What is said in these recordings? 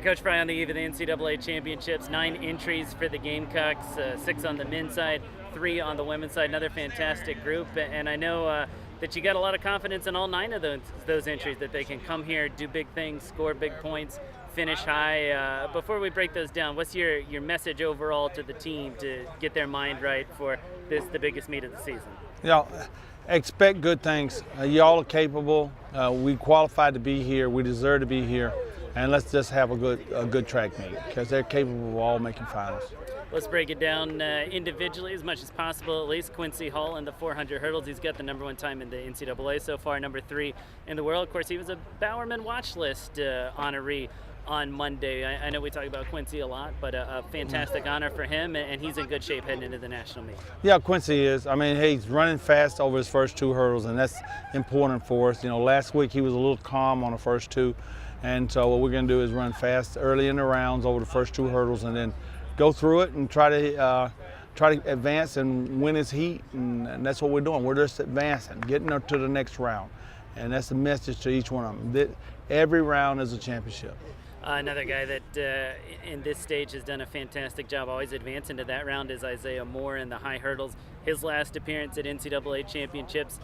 Coach Frye, on the eve of the NCAA championships, 9 entries for the Gamecocks, 6 on the men's side, 3 on the women's side. Another fantastic group, and I know that you got a lot of confidence in all 9 of those entries, that they can come here, do big things, score big points, finish high. Before we break those down, what's your message overall to the team to get their mind right for the biggest meet of the season? Yeah, expect good things. Y'all are capable. We qualified to be here. We deserve to be here. And let's just have a good track meet, because they're capable of all making finals. Let's break it down individually as much as possible, at least. Quincy Hall in the 400 hurdles. He's got the #1 time in the NCAA so far, #3 in the world. Of course, he was a Bowerman watch list honoree on Monday. I know we talk about Quincy a lot, but a fantastic honor for him, and he's in good shape heading into the national meet. Yeah, Quincy is. I mean, he's running fast over his first 2 hurdles, and that's important for us. You know, last week he was a little calm on the first 2. And so what we're going to do is run fast early in the rounds over the first 2 hurdles, and then go through it and try to advance and win his heat. And that's what we're doing. We're just advancing, getting up to the next round. And that's the message to each one of them. Every round is a championship. Another guy that in this stage has done a fantastic job always advancing to that round is Isaiah Moore in the high hurdles. His last appearance at NCAA championships,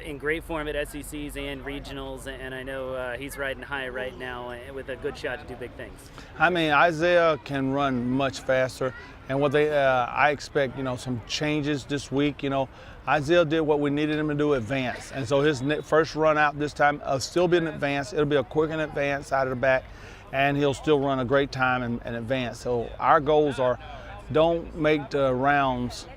in great form at SECs and regionals, and I know he's riding high right now with a good shot to do big things. I mean, Isaiah can run much faster, and what I expect, you know, some changes this week. You know, Isaiah did what we needed him to do, advance, and so his first run out this time still be an advance. It'll be a quick and advance out of the back, and he'll still run a great time and advance. So our goals are, don't make the rounds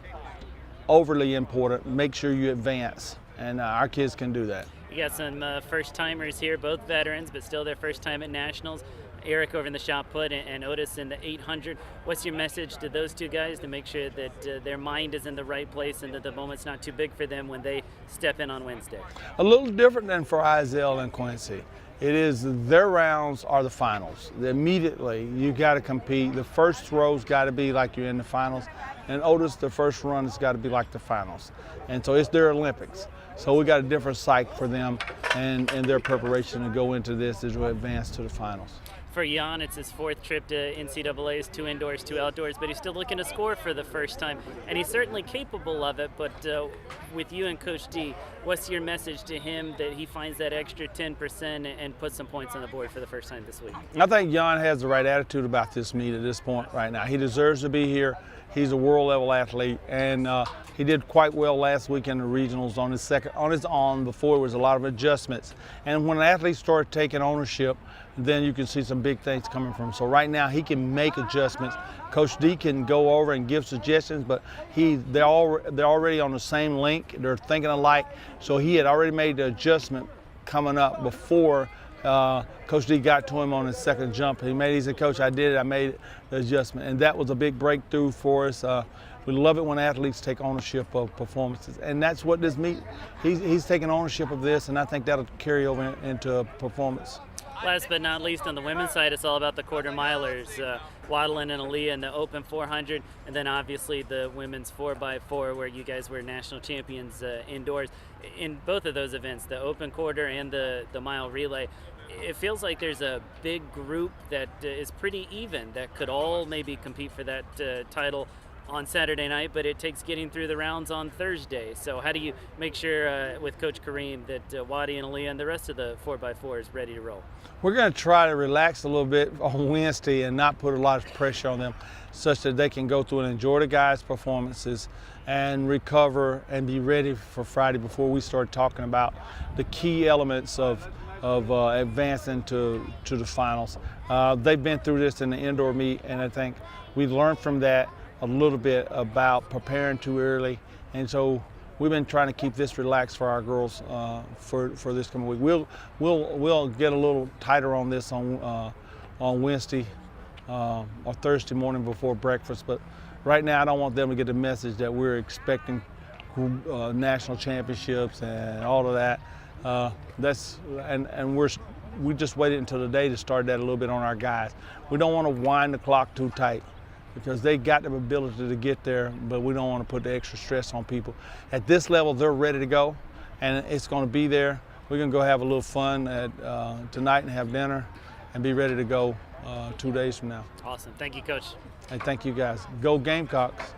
overly important. Make sure you advance, and our kids can do that. You got some first-timers here, both veterans, but still their first time at nationals. Eric over in the shot put and Otis in the 800. What's your message to those 2 guys to make sure that their mind is in the right place and that the moment's not too big for them when they step in on Wednesday? A little different than for Isaiah and Quincy. It is their rounds are the finals. Immediately, you got to compete. The first throw's got to be like you're in the finals. And Otis, the first run has got to be like the finals. And so it's their Olympics. So we got a different psych for them and their preparation to go into this as we advance to the finals. For Jan, it's his 4th trip to NCAA's, 2 indoors, 2 outdoors, but he's still looking to score for the first time, and he's certainly capable of it. But with you and Coach D, what's your message to him that he finds that extra 10% and puts some points on the board for the first time this week? I think Jan has the right attitude about this meet at this point right now. He deserves to be here. He's a world-level athlete, and he did quite well last week in the regionals on his own. Before, there was a lot of adjustments. And when athletes start taking ownership, then you can see some big things coming from him. So right now, he can make adjustments. Coach D can go over and give suggestions, but they're already on the same link. They're thinking alike. So he had already made the adjustment coming up before Coach D got to him on his second jump. He said, Coach, I did it. I made the adjustment. And that was a big breakthrough for us. We love it when athletes take ownership of performances. And that's what this meet, he's taking ownership of this, and I think that'll carry over into performance. Last but not least, on the women's side, it's all about the quarter milers. Waddlin and Aaliyah in the open 400, and then obviously the women's 4x4, where you guys were national champions indoors. In both of those events, the open quarter and the mile relay, it feels like there's a big group that is pretty even, that could all maybe compete for that title on Saturday night, but it takes getting through the rounds on Thursday. So how do you make sure with Coach Kareem that Wadi and Aaliyah and the rest of the 4x4 is ready to roll? We're going to try to relax a little bit on Wednesday and not put a lot of pressure on them, such that they can go through and enjoy the guys' performances and recover and be ready for Friday before we start talking about the key elements of advancing to the finals. They've been through this in the indoor meet, and I think we learned from that a little bit about preparing too early, and so we've been trying to keep this relaxed for our girls for this coming week. We'll get a little tighter on this on Wednesday or Thursday morning before breakfast, but right now I don't want them to get the message that we're expecting national championships and all of that. We just waited until today to start that a little bit on our guys. We don't want to wind the clock too tight, because they got the ability to get there, but we don't want to put the extra stress on people. At this level, they're ready to go, and it's going to be there. We're going to go have a little fun tonight and have dinner, and be ready to go 2 days from now. Awesome. Thank you, Coach. And thank you guys. Go Gamecocks.